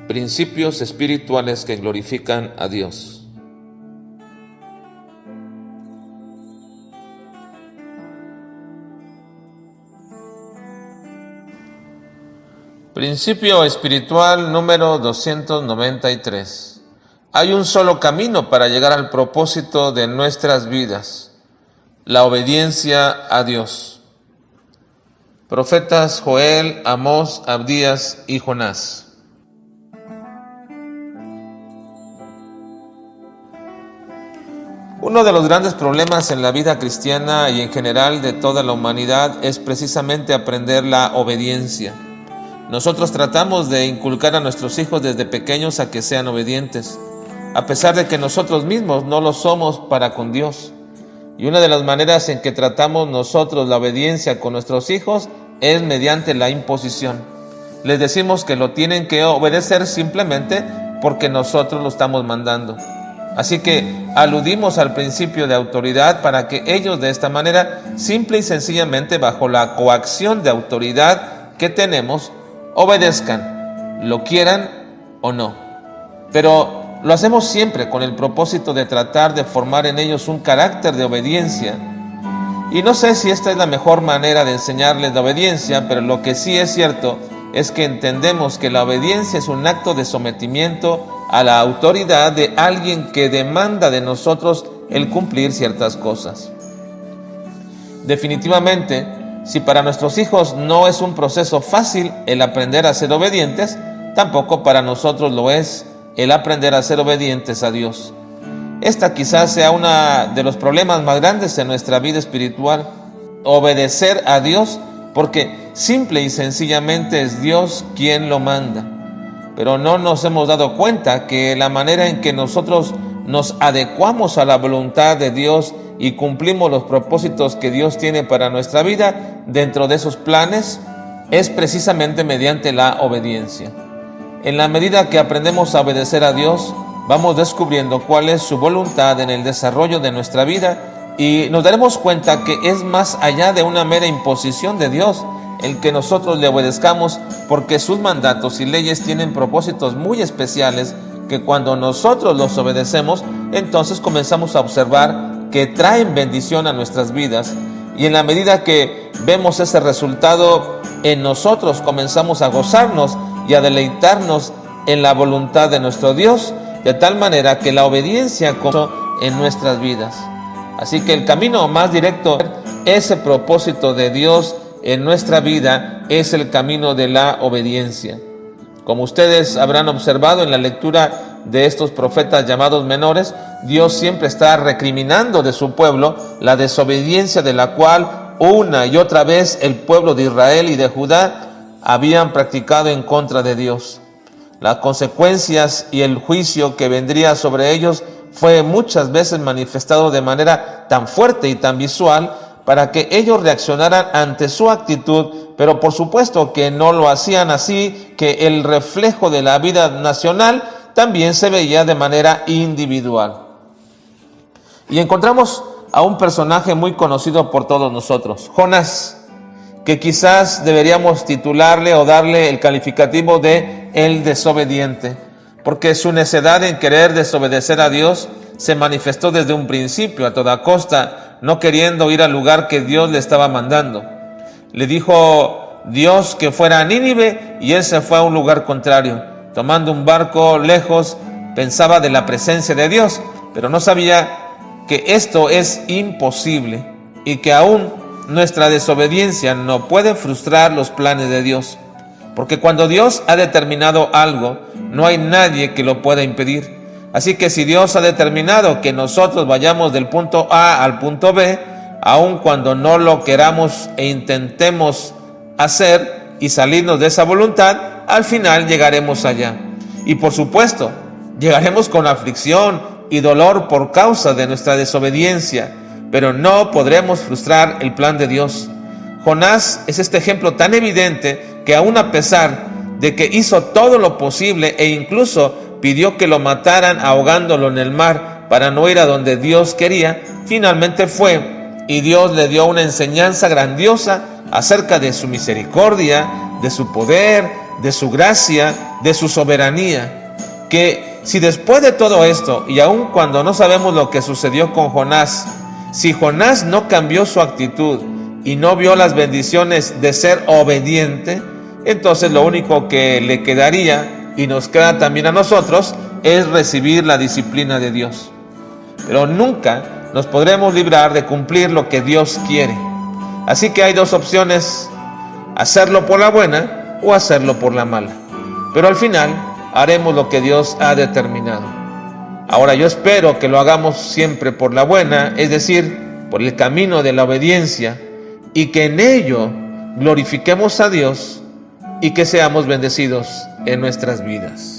Principios espirituales que glorifican a Dios. Principio espiritual número 293. Hay un solo camino para llegar al propósito de nuestras vidas: la obediencia a Dios. Profetas Joel, Amós, Abdías y Jonás. Uno de los grandes problemas en la vida cristiana y en general de toda la humanidad es precisamente aprender la obediencia. Nosotros tratamos de inculcar a nuestros hijos desde pequeños a que sean obedientes, a pesar de que nosotros mismos no lo somos para con Dios. Y una de las maneras en que tratamos nosotros la obediencia con nuestros hijos es mediante la imposición. Les decimos que lo tienen que obedecer simplemente porque nosotros lo estamos mandando. Así que aludimos al principio de autoridad para que ellos de esta manera, simple y sencillamente bajo la coacción de autoridad que tenemos, obedezcan, lo quieran o no. Pero lo hacemos siempre con el propósito de tratar de formar en ellos un carácter de obediencia. Y no sé si esta es la mejor manera de enseñarles la obediencia, pero lo que sí es cierto es que entendemos que la obediencia es un acto de sometimiento a la autoridad de alguien que demanda de nosotros el cumplir ciertas cosas. Definitivamente, si para nuestros hijos no es un proceso fácil el aprender a ser obedientes, tampoco para nosotros lo es el aprender a ser obedientes a Dios. Esta quizás sea uno de los problemas más grandes en nuestra vida espiritual: obedecer a Dios, porque simple y sencillamente es Dios quien lo manda. Pero no nos hemos dado cuenta que la manera en que nosotros nos adecuamos a la voluntad de Dios y cumplimos los propósitos que Dios tiene para nuestra vida dentro de esos planes es precisamente mediante la obediencia. En la medida que aprendemos a obedecer a Dios, vamos descubriendo cuál es su voluntad en el desarrollo de nuestra vida y nos daremos cuenta que es más allá de una mera imposición de Dios el que nosotros le obedezcamos, porque sus mandatos y leyes tienen propósitos muy especiales que cuando nosotros los obedecemos, entonces comenzamos a observar que traen bendición a nuestras vidas, y en la medida que vemos ese resultado en nosotros, comenzamos a gozarnos y a deleitarnos en la voluntad de nuestro Dios, de tal manera que la obediencia comenzó en nuestras vidas. Así que el camino más directo, ese propósito de Dios en nuestra vida, es el camino de la obediencia. Como ustedes habrán observado en la lectura de estos profetas llamados menores, Dios siempre está recriminando de su pueblo la desobediencia de la cual una y otra vez el pueblo de Israel y de Judá habían practicado en contra de Dios. Las consecuencias y el juicio que vendría sobre ellos fue muchas veces manifestado de manera tan fuerte y tan visual para que ellos reaccionaran ante su actitud, pero por supuesto que no lo hacían así, que el reflejo de la vida nacional también se veía de manera individual. Y encontramos a un personaje muy conocido por todos nosotros, Jonás, que quizás deberíamos titularle o darle el calificativo de el desobediente, porque su necedad en querer desobedecer a Dios se manifestó desde un principio a toda costa, no queriendo ir al lugar que Dios le estaba mandando. Le dijo Dios que fuera a Nínive y él se fue a un lugar contrario. Tomando un barco lejos, pensaba de la presencia de Dios, pero no sabía que esto es imposible y que aún nuestra desobediencia no puede frustrar los planes de Dios. Porque cuando Dios ha determinado algo, no hay nadie que lo pueda impedir. Así que si Dios ha determinado que nosotros vayamos del punto A al punto B, aun cuando no lo queramos e intentemos hacer y salirnos de esa voluntad, al final llegaremos allá. Y por supuesto, llegaremos con aflicción y dolor por causa de nuestra desobediencia, pero no podremos frustrar el plan de Dios. Jonás es este ejemplo tan evidente que aun a pesar de que hizo todo lo posible e incluso pidió que lo mataran ahogándolo en el mar para no ir a donde Dios quería, finalmente fue, y Dios le dio una enseñanza grandiosa acerca de su misericordia, de su poder, de su gracia, de su soberanía. Que si después de todo esto, y aun cuando no sabemos lo que sucedió con Jonás, si Jonás no cambió su actitud y no vio las bendiciones de ser obediente, entonces lo único que le quedaría, y nos queda también a nosotros, es recibir la disciplina de Dios. Pero nunca nos podremos librar de cumplir lo que Dios quiere. Así que hay dos opciones: hacerlo por la buena o hacerlo por la mala. Pero al final haremos lo que Dios ha determinado. Ahora yo espero que lo hagamos siempre por la buena, es decir, por el camino de la obediencia, y que en ello glorifiquemos a Dios y que seamos bendecidos en nuestras vidas.